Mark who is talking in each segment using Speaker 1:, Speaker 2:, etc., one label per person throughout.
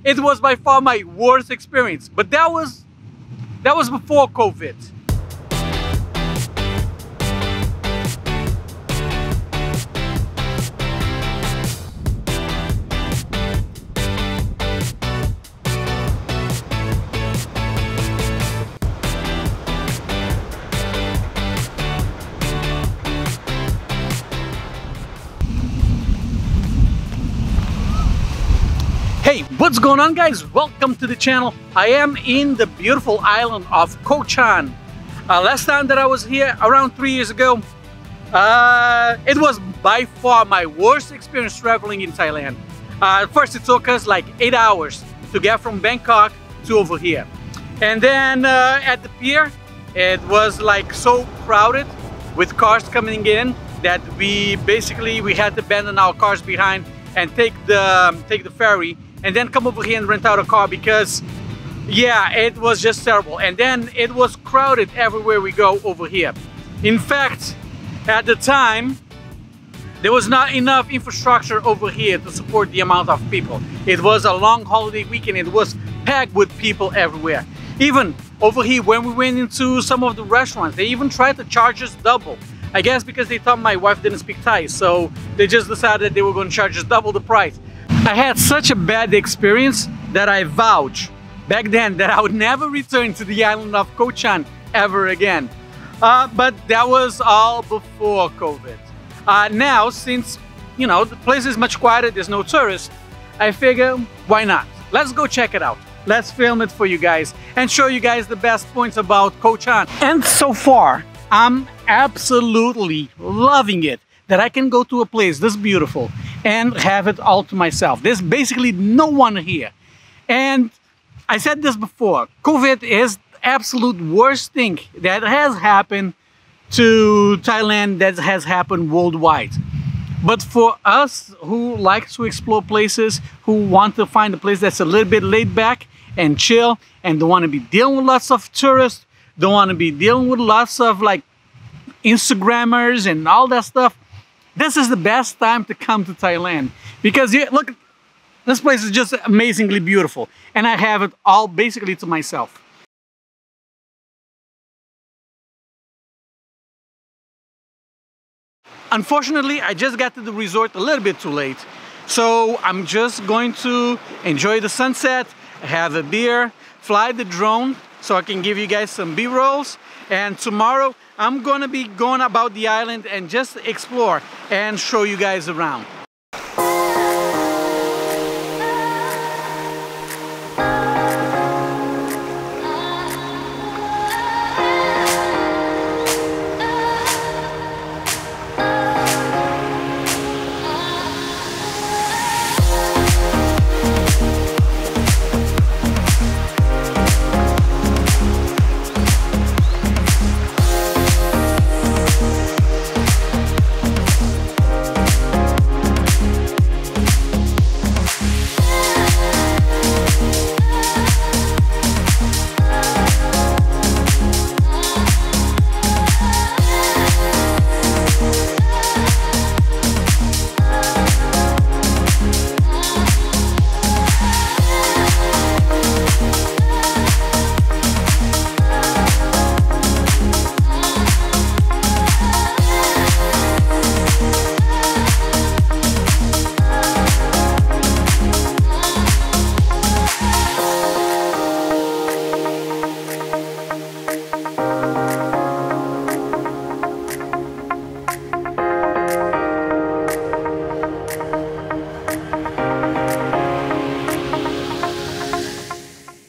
Speaker 1: it was by far my worst experience. But that was before COVID. Hey, what's going on, guys? Welcome to the channel. I am in the beautiful island of Koh Chang. Last time that I was here, around 3 years ago, it was by far my worst experience traveling in Thailand. First, it took us like 8 hours to get from Bangkok to over here. And then at the pier, it was like so crowded with cars coming in that we had to abandon our cars behind and take the ferry and then come over here and rent out a car because, yeah, it was just terrible. And then it was crowded everywhere we go over here. In fact, at the time, there was not enough infrastructure over here to support the amount of people. It was a long holiday weekend. It was packed with people everywhere. Even over here, when we went into some of the restaurants, they even tried to charge us double. I guess because they thought my wife didn't speak Thai, so they just decided they were going to charge us double the price. I had such a bad experience that I vowed back then that I would never return to the island of Koh Chang ever again. But that was all before COVID. Now, since, you know, the place is much quieter, there's no tourists, I figure, why not? Let's go check it out. Let's film it for you guys and show you guys the best points about Koh Chang. And so far, I'm absolutely loving it that I can go to a place this beautiful and have it all to myself. There's basically no one here. And I said this before, COVID is the absolute worst thing that has happened to Thailand, that has happened worldwide. But for us who like to explore places, who want to find a place that's a little bit laid back and chill and don't want to be dealing with lots of tourists, don't want to be dealing with lots of like Instagrammers and all that stuff, this is the best time to come to Thailand because look, this place is just amazingly beautiful and I have it all basically to myself. Unfortunately, I just got to the resort a little bit too late, so I'm just going to enjoy the sunset, have a beer, fly the drone so I can give you guys some B-rolls, and tomorrow I'm gonna be going about the island and just explore and show you guys around.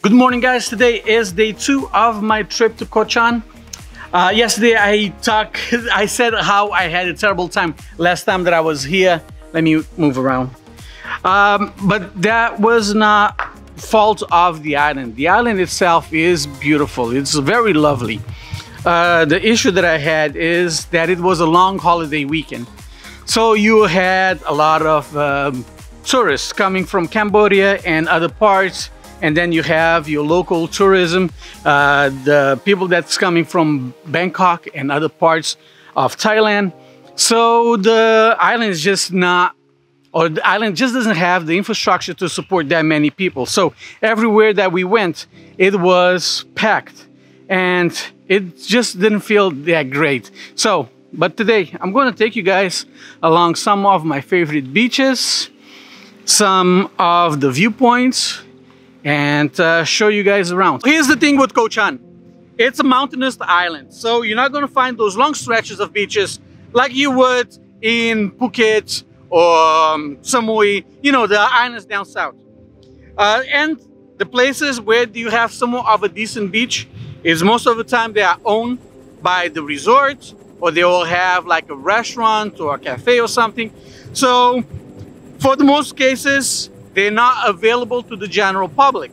Speaker 1: Good morning, guys. Today is day 2 of my trip to Koh Chang. Yesterday I said how I had a terrible time last time that I was here. Let me move around. But that was not fault of the island. The island itself is beautiful. It's very lovely. The issue that I had is that it was a long holiday weekend. So you had a lot of tourists coming from Cambodia and other parts. And then you have your local tourism, the people that's coming from Bangkok and other parts of Thailand. So the island is just not or the island just doesn't have the infrastructure to support that many people. So everywhere that we went, it was packed and it just didn't feel that great. So, but today I'm going to take you guys along some of my favorite beaches, some of the viewpoints, and show you guys around. Here's the thing with Koh Chang. It's a mountainous island, so you're not going to find those long stretches of beaches like you would in Phuket or Samui, you know, the islands down south. And the places where you have somewhat of a decent beach is most of the time they are owned by the resort, or they will have like a restaurant or a cafe or something. So for the most cases, they're not available to the general public.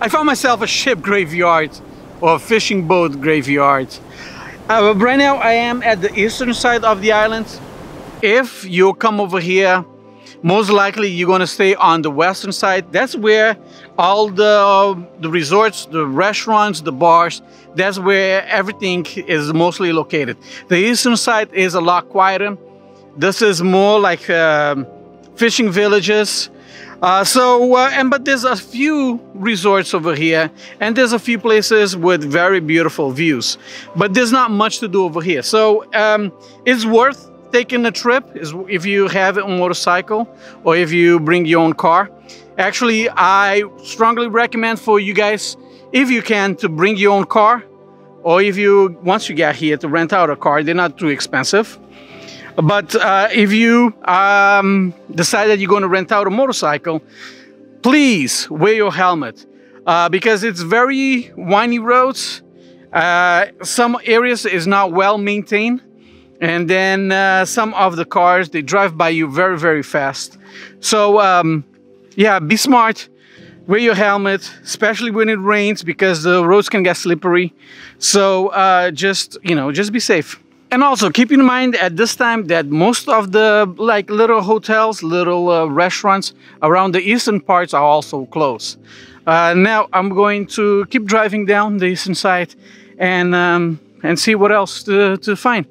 Speaker 1: I found myself a ship graveyard or a fishing boat graveyard. Right now I am at the eastern side of the island. If you come over here, most likely you're going to stay on the western side. That's where all the resorts, the restaurants, the bars, that's where everything is mostly located. The eastern side is a lot quieter. This is more like fishing villages. But there's a few resorts over here, and there's a few places with very beautiful views, but there's not much to do over here. So it's worth taking a trip if you have a motorcycle or if you bring your own car. Actually, I strongly recommend for you guys, if you can, to bring your own car, or if you, once you get here, to rent out a car. They're not too expensive. But if you decide that you're going to rent out a motorcycle, please wear your helmet because it's very windy roads. Some areas is not well maintained, and then some of the cars, they drive by you very, very fast. So yeah, be smart, wear your helmet, especially when it rains, because the roads can get slippery. So just be safe. And also keep in mind at this time that most of the little hotels, little restaurants around the eastern parts are also closed. Now I'm going to keep driving down the eastern side and see what else to find.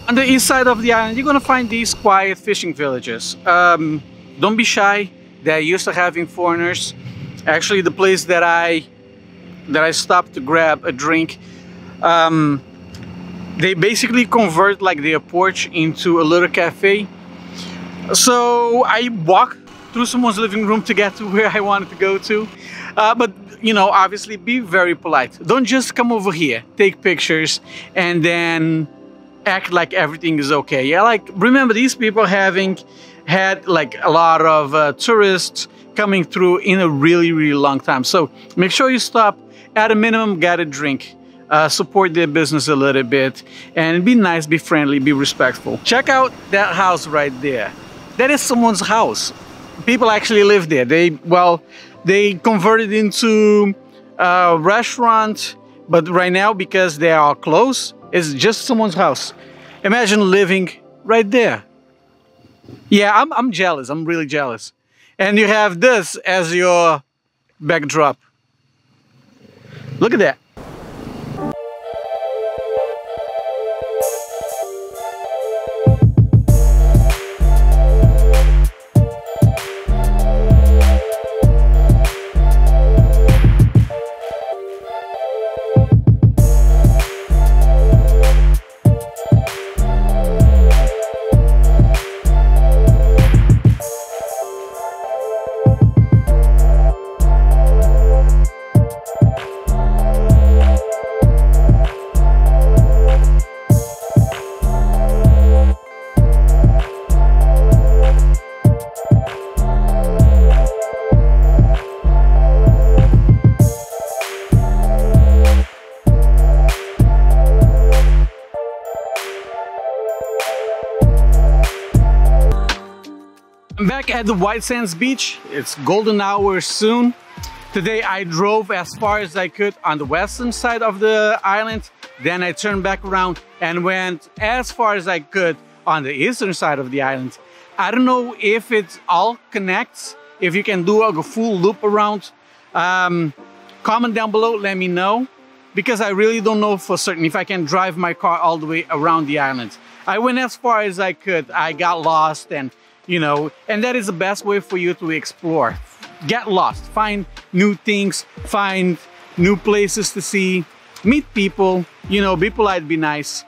Speaker 1: On the east side of the island, you're gonna find these quiet fishing villages. Don't be shy. They're used to having foreigners. Actually, the place that I stopped to grab a drink, they basically convert like their porch into a little cafe. So I walked through someone's living room to get to where I wanted to go to. But you know, obviously be very polite. Don't just come over here, take pictures, and then act like everything is okay. Yeah, like remember, these people having had like a lot of tourists coming through in a really, really long time. So make sure you stop, at a minimum, get a drink, support their business a little bit, and be nice, be friendly, be respectful. Check out that house right there. That is someone's house. People actually live there. They converted into a restaurant, but right now, because they are closed, it's just someone's house. Imagine living right there. Yeah, I'm jealous. I'm really jealous. And you have this as your backdrop. Look at that. back at the White Sands Beach. It's golden hour soon. Today I drove as far as I could on the western side of the island. Then I turned back around and went as far as I could on the eastern side of the island. I don't know if it all connects, if you can do a full loop around. Comment down below, let me know, because I really don't know for certain if I can drive my car all the way around the island. I went as far as I could. I got lost, and you know, and that is the best way for you to explore. Get lost, find new things, find new places to see, meet people, you know, be polite, be nice.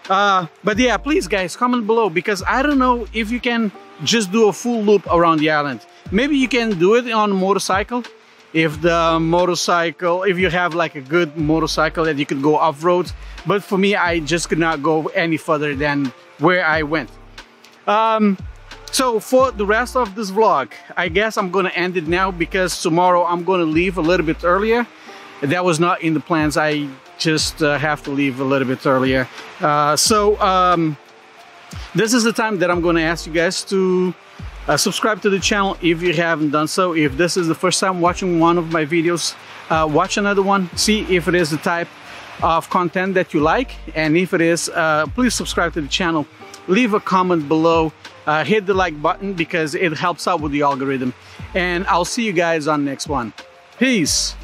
Speaker 1: But yeah, please guys, comment below, because I don't know if you can just do a full loop around the island. Maybe you can do it on a motorcycle. If you have like a good motorcycle that you could go off-road. But for me, I just could not go any further than where I went. So for the rest of this vlog, I guess I'm gonna end it now, because tomorrow I'm gonna leave a little bit earlier. That was not in the plans. I just have to leave a little bit earlier. This is the time that I'm gonna ask you guys to subscribe to the channel if you haven't done so. If this is the first time watching one of my videos, watch another one, see if it is the type of content that you like, and if it is, please subscribe to the channel, leave a comment below, hit the like button because it helps out with the algorithm, and I'll see you guys on the next one. Peace.